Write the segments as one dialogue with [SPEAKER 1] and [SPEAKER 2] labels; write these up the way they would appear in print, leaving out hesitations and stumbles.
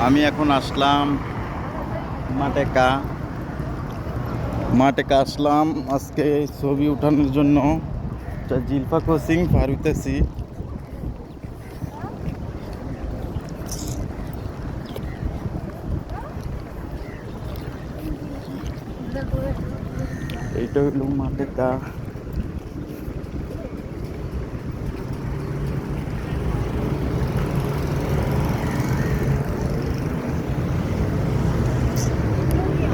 [SPEAKER 1] আমি এখন আসলাম মাটেকা আসলাম আজকে ছবি উঠানোর জন্য। জিলফা ক্রসিং পার হইতেছি। এইটা হইল মাটেকা।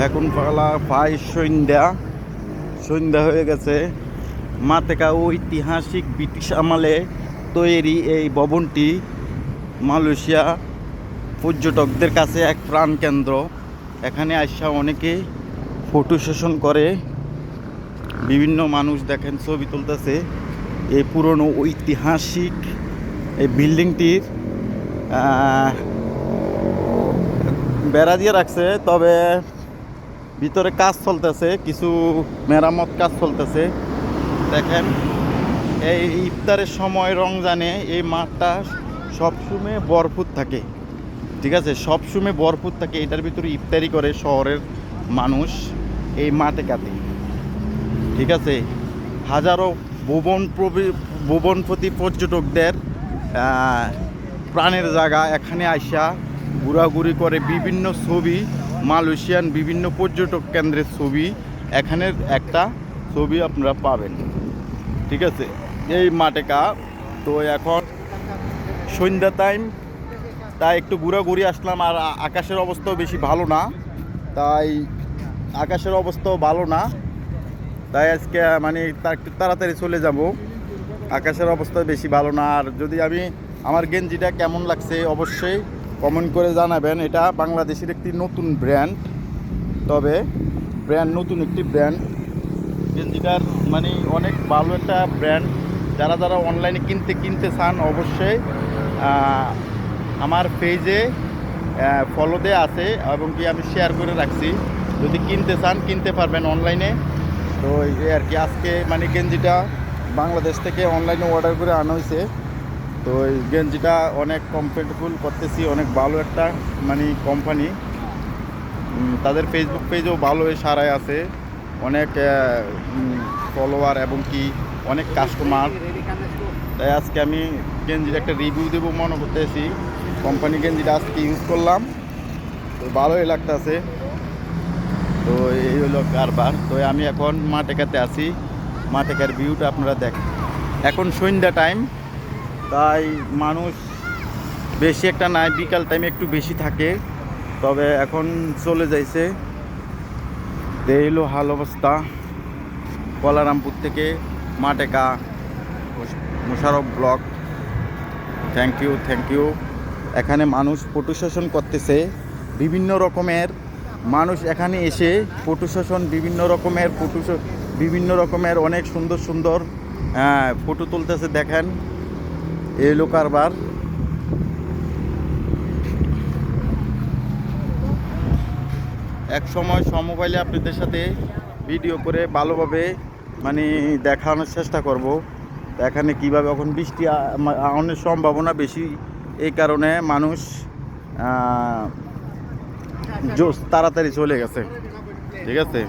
[SPEAKER 1] এখন প্রায় সন্ধ্যা হয়ে গেছে। মাটেকা ঐতিহাসিক ব্রিটিশ আমলে তৈরি এই ভবনটি মালয়েশিয়া পর্যটকদের কাছে এক প্রাণকেন্দ্র। এখানে আসা অনেকে ফটো সেশন করে। বিভিন্ন মানুষ দেখেন ছবি তুলতেছে। এই পুরনো ঐতিহাসিক এই বিল্ডিংটির বেড়া দিয়ে রাখছে, তবে ভিতরে কাজ চলতেছে, কিছু মেরামত কাজ চলতেছে। দেখেন এই ইফতারের সময় রমজানে এই মাঠটা সবসময় ভরপুর থাকে। ঠিক আছে, সবসময় ভরপুর থাকে। এটার ভিতরে ইফতারি করে শহরের মানুষ এই মাটেকাতে। ঠিক আছে, হাজারো ভুবনপতি পর্যটকদের প্রাণের জায়গা। এখানে আইসা ঘোরাঘুরি করে বিভিন্ন ছবি, মালয়েশিয়ান বিভিন্ন পর্যটক কেন্দ্রের ছবি, এখানের একটা ছবি আপনারা পাবেন। ঠিক আছে, এই মাটেকা। তো এখন সন্ধ্যা টাইম, তাই একটু ঘোরাঘুরি আসলাম। আর আকাশের অবস্থাও বেশি ভালো না, তাই আজকে মানে একটু তাড়াতাড়ি চলে যাব। আকাশের অবস্থা বেশি ভালো না। আর যদি আমার গেঞ্জিটা কেমন লাগছে অবশ্যই কমেন্ট করে জানাবেন। এটা বাংলাদেশের একটি নতুন ব্র্যান্ড, তবে নতুন একটি ব্র্যান্ড। গেঞ্জিটার মানে অনেক ভালো একটা ব্র্যান্ড। যারা অনলাইনে কিনতে চান অবশ্যই আমার পেজে ফলো দেওয়া আছে, এবং কি আমি শেয়ার করে রাখছি। যদি কিনতে চান কিনতে পারবেন অনলাইনে। তো এই আর কি, আজকে মানে গেঞ্জিটা বাংলাদেশ থেকে অনলাইনে অর্ডার করে আনা হয়েছে। তো এই গেঞ্জিটা অনেক কমফোর্টেবল করতেছি। অনেক ভালো একটা মানে কোম্পানি। তাদের ফেসবুক পেজেও ভালো সারাই আছে, অনেক ফলোয়ার এবং কি অনেক কাস্টমার। তাই আজকে আমি গেঞ্জির একটা রিভিউ দেবো মনে করতেছি। কোম্পানি গেঞ্জিটা আজকে ইউজ করলাম, তো ভালোই লাগতেছে। তো এই হলো কারবার। তো আমি এখন মাটেকাতে আছি। মাটেকার ভিউটা আপনারা দেখেন। এখন সন্ধ্যা টাইম, তাই মানুষ বেশি একটা নাই, বিকাল টাইমে একটু বেশি থাকে, তবে এখন চলে যাইছে। এই হলো হাল অবস্থা। কলারামপুর থেকে Mateka, Mosharaf blog. Thank you. এখানে মানুষ ফটো সেশন করতেছে। বিভিন্ন রকমের মানুষ এখানে এসে ফটো সেশন, বিভিন্ন রকমের অনেক সুন্দর ফটো তুলতেছে। দেখেন এই হলো কারবার। এক সময় মোবাইলে আপনাদের সাথে ভিডিও করে ভালোভাবে মানে দেখানোর চেষ্টা করব। এখানে কিভাবে এখন বৃষ্টি অনেক সম্ভাবনা বেশি, এই কারণে মানুষ তাড়াতাড়ি চলে গেছে। ঠিক আছে।